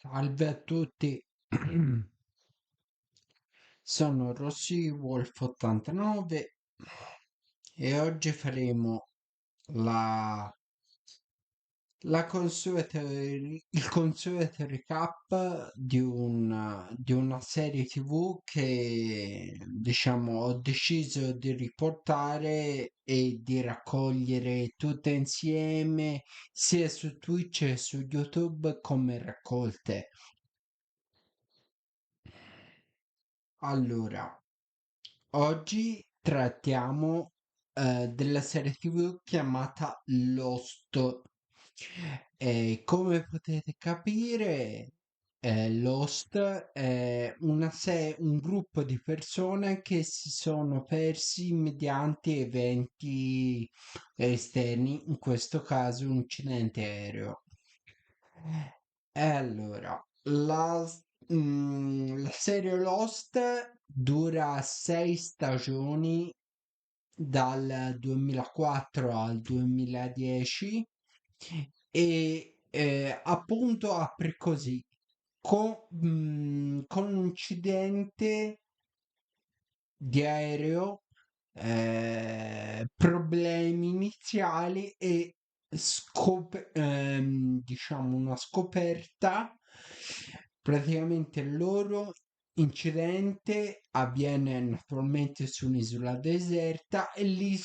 Salve a tutti, sono Rossi Wolf 89 e oggi faremo la, il consueto recap di una serie TV che diciamo ho deciso di riportare e di raccogliere tutte insieme sia su Twitch che su YouTube come raccolte. Allora, oggi trattiamo della serie TV chiamata Lost. Come potete capire, Lost è un gruppo di persone che si sono persi mediante eventi esterni, in questo caso un incidente aereo. E allora, la serie Lost dura 6 stagioni dal 2004 al 2010 e appunto apre così con un incidente di aereo, problemi iniziali e diciamo una scoperta. Praticamente il loro incidente avviene naturalmente su un'isola deserta e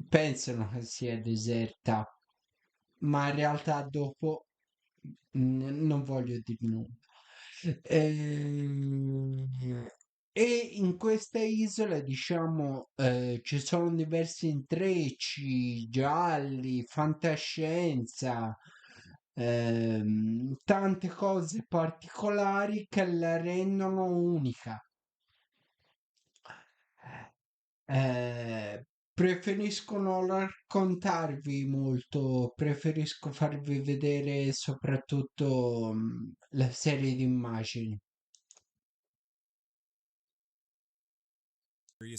pensano che sia deserta, ma in realtà dopo non voglio dire nulla. Ehm, E in queste isole, diciamo, ci sono diversi intrecci, gialli, fantascienza, tante cose particolari che la rendono unica. Preferisco non raccontarvi molto, preferisco farvi vedere soprattutto la serie di immagini.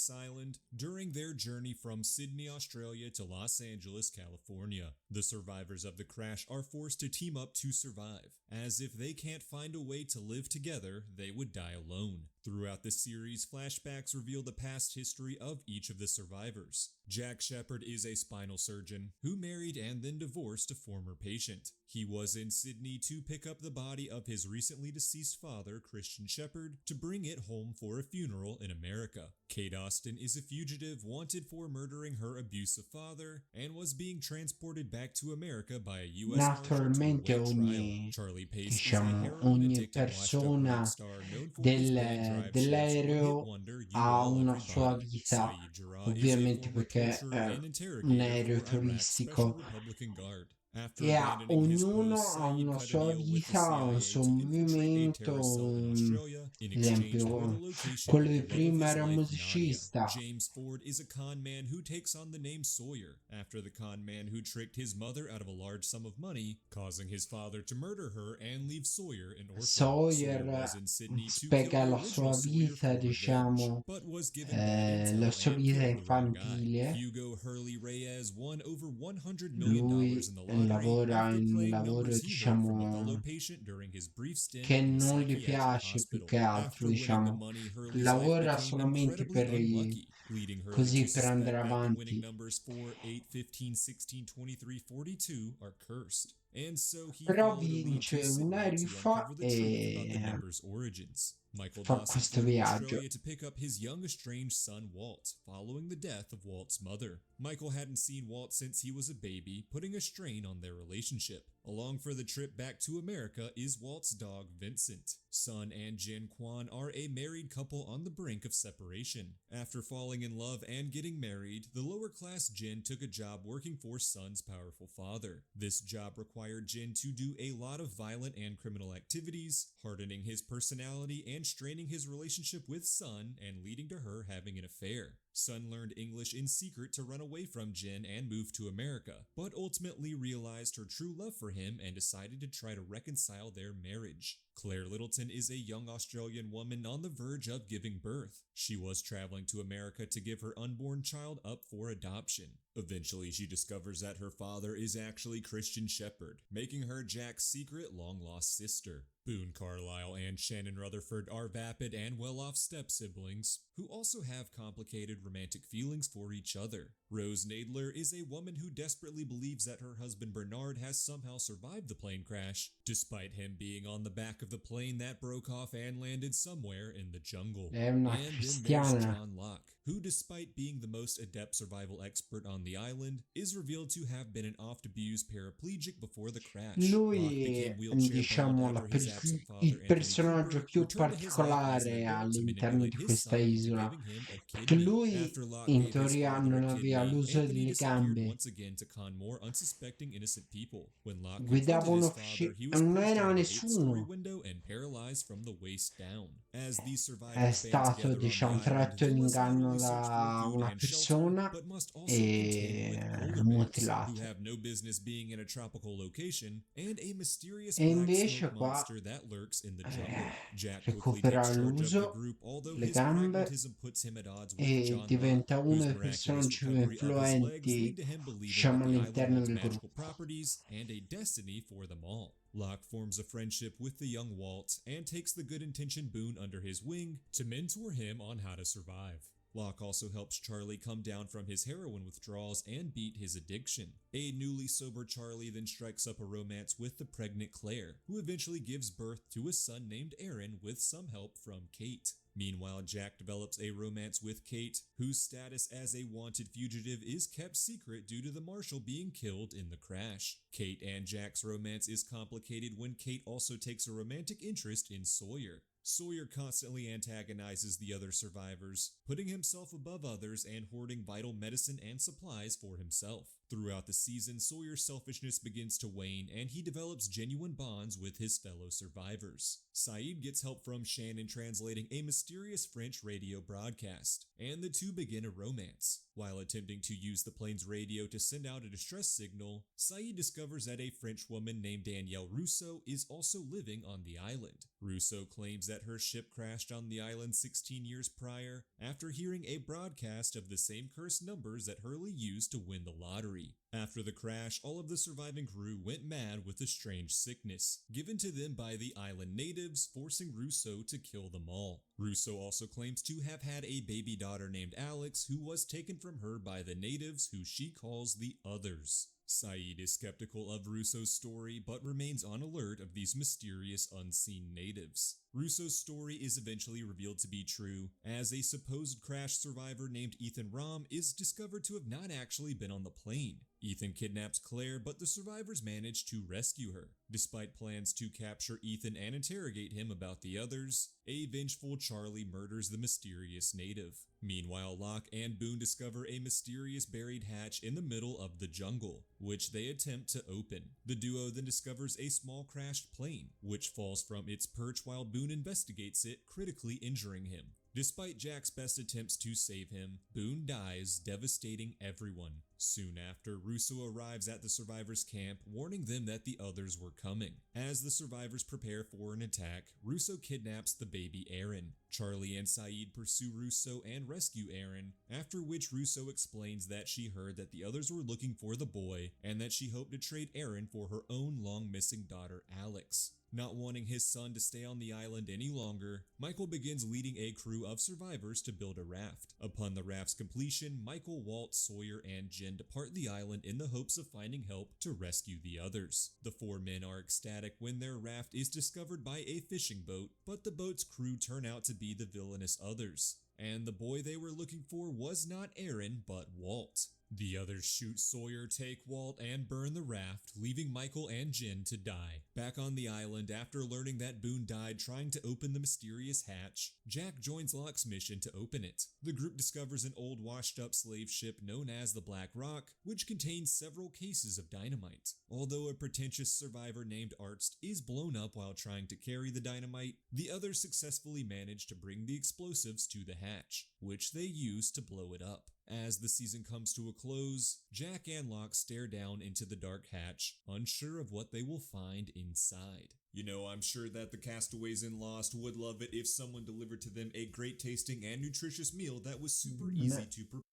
Island during their journey from Sydney, Australia to Los Angeles, California. The survivors of the crash are forced to team up to survive, as if they can't find a way to live together, they would die alone. Throughout the series, flashbacks reveal the past history of each of the survivors. Jack Shepard is a spinal surgeon who married and then divorced a former patient. He was in Sydney to pick up the body of his recently deceased father, Christian Shepard, to bring it home for a funeral in America. Kate Austin is a fugitive wanted for murdering her abusive father and was being transported back to America by a U.S. Marshal to Naturalmente await trial. Charlie Pace is a diciamo, ogni heroin-addicted washed-up rock persona star known for his big drive shifts one-hit dell'aereo wonder You ha All una sua Everybody. vita, Saeed Jarrah is a ovviamente former perché torturer è and un interrogator aereo for Iraq's Special turistico Republican Guard. After e abandoning his ognuno post, ha Saeed una cut a sua deal with the vita, un CIA suo to infiltrate a movimento. terrorist cell in Australia in exchange for the Esempio, location quello of the di love of prima his era life, Nadia. musicista. James Ford is a con man who takes on the name Sawyer after the con man who tricked his mother out of a large sum of money, causing his father to murder her and leave Sawyer an orphan. Sawyer Sawyer was in Sydney to kill spiega the la original sua Sawyer vita, for revenge, diciamo, but was given bad la intel sua and vita killed the wrong guy. infantile. Hugo Hurley Reyes won over $100 million Lui in the lottery lavora after in un playing lavoro, numbers he heard from a fellow diciamo, patient during his brief stint che in a non gli psychiatric piace più hospital. che altro, After winning the diciamo, money, Hurley's life lavora became solamente incredibly per unlucky, leading Hurley to così per andare suspect that the winning avanti. numbers 4, 8, 15, 16, 23, 42 are cursed. And so he Però followed a lead to vince una Sydney to riffa uncover the truth about the e numbers' origins. Michael fa Dawson questo flew to viaggio. Australia to pick up his young estranged son Walt, following the death of Walt's mother. Michael hadn't seen Walt since he was a baby, putting a strain on their relationship. Along for the trip back to America is Walt's dog Vincent. Sun and Jin Kwan are a married couple on the brink of separation. After falling in love and getting married, the lower-class Jin took a job working for Sun's powerful father. This job required Jin to do a lot of violent and criminal activities, hardening his personality and straining his relationship with Sun and leading to her having an affair. Sun learned English in secret to run away from Jin and move to America, but ultimately realized her true love for him and decided to try to reconcile their marriage. Claire Littleton is a young Australian woman on the verge of giving birth. She was traveling to America to give her unborn child up for adoption. Eventually, she discovers that her father is actually Christian Shepherd, making her Jack's secret long-lost sister. Boone Carlyle and Shannon Rutherford are vapid and well-off step-siblings who also have complicated romantic feelings for each other. Rose Nadler is a woman who desperately believes that her husband Bernard has somehow survived the plane crash, despite him being on the back of the plane that broke off and landed somewhere in the jungle. È una And then there's cristiana. John Locke, who despite being the most adept survival expert on the island, is revealed to have been an oft-abused paraplegic before the crash. Locke Lui became è, wheelchair-bound diciamo, after his absent father, il Anthony personaggio Cooper, più returned to his life as an particolare adult to all'interno manipulate di his questa sight into isola, giving him a perché kidney. lui After Locke in gave his teoria father a non aveva kidney, l'uso Anthony delle disappeared gambe, once again to con more unsuspecting innocent people. When Locke guidava confronted his father, he was non pushed era out of an 8-story nessuno. window and paralyzed from the waist down. As these È survivors band stato, together on the diciamo, island, tratto they in must not inganno only search for da food una and shelter, persona but must also contend with e polar bears, who mutilato. have no business being in a tropical location, and a mysterious E black invece smoke qua monster that lurks in the jungle. Jack quickly recupera takes charge of the l'uso, group, although le his gambe pragmatism puts him at odds with e John Locke, diventa uno whose dei miraculous personaggi più recovery of his legs influenti, lead to him believing diciamo, that the island all'interno holds del magical gruppo. properties and a destiny for them all. Locke forms a friendship with the young Walt and takes the good-intentioned Boone under his wing to mentor him on how to survive. Locke also helps Charlie come down from his heroin withdrawals and beat his addiction. A newly sober Charlie then strikes up a romance with the pregnant Claire, who eventually gives birth to a son named Aaron with some help from Kate. Meanwhile, Jack develops a romance with Kate, whose status as a wanted fugitive is kept secret due to the marshal being killed in the crash. Kate and Jack's romance is complicated when Kate also takes a romantic interest in Sawyer. Sawyer constantly antagonizes the other survivors, putting himself above others and hoarding vital medicine and supplies for himself. Throughout the season, Sawyer's selfishness begins to wane and he develops genuine bonds with his fellow survivors. Saeed gets help from Shannon translating a mysterious French radio broadcast, and the two begin a romance. While attempting to use the plane's radio to send out a distress signal, Saeed discovers that a French woman named Danielle Rousseau is also living on the island. Rousseau claims that her ship crashed on the island 16 years prior after hearing a broadcast of the same cursed numbers that Hurley used to win the lottery. After the crash, all of the surviving crew went mad with a strange sickness, given to them by the island natives, forcing Rousseau to kill them all. Rousseau also claims to have had a baby daughter named Alex, who was taken from her by the natives, who she calls the Others. Saeed is skeptical of Rousseau's story, but remains on alert of these mysterious unseen natives. Rousseau's story is eventually revealed to be true, as a supposed crash survivor named Ethan Rom is discovered to have not actually been on the plane. Ethan kidnaps Claire, but the survivors manage to rescue her. Despite plans to capture Ethan and interrogate him about the others, a vengeful Charlie murders the mysterious native. Meanwhile, Locke and Boone discover a mysterious buried hatch in the middle of the jungle, which they attempt to open. The duo then discovers a small crashed plane, which falls from its perch while Boone investigates it, critically injuring him. Despite Jack's best attempts to save him, Boone dies, devastating everyone. Soon after, Rousseau arrives at the survivors' camp, warning them that the others were coming. As the survivors prepare for an attack, Rousseau kidnaps the baby Aaron. Charlie and Saeed pursue Rousseau and rescue Aaron, after which Rousseau explains that she heard that the others were looking for the boy, and that she hoped to trade Aaron for her own long-missing daughter Alex. Not wanting his son to stay on the island any longer, Michael begins leading a crew of survivors to build a raft. Upon the raft's completion, Michael, Walt, Sawyer, and Jen depart the island in the hopes of finding help to rescue the others. The four men are ecstatic when their raft is discovered by a fishing boat, but the boat's crew turn out to be the villainous others. And the boy they were looking for was not Aaron, but Walt. The others shoot Sawyer, take Walt, and burn the raft, leaving Michael and Jen to die. Back on the island, after learning that Boone died trying to open the mysterious hatch, Jack joins Locke's mission to open it. The group discovers an old washed-up slave ship known as the Black Rock, which contains several cases of dynamite. Although a pretentious survivor named Arzt is blown up while trying to carry the dynamite, the others successfully manage to bring the explosives to the hatch, which they use to blow it up. As the season comes to a close, Jack and Locke stare down into the dark hatch, unsure of what they will find inside. I'm sure that the castaways in Lost would love it if someone delivered to them a great tasting and nutritious meal that was super easy Ne- to prepare.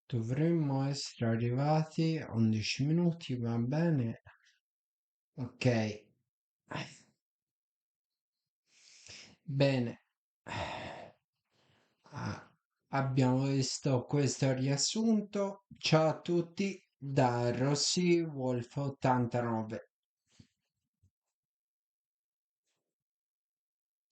Dovremmo essere arrivati a 11 minuti, va bene? Ok. Bene. Ah, abbiamo visto questo riassunto. Ciao a tutti da Rossi Wolf 89.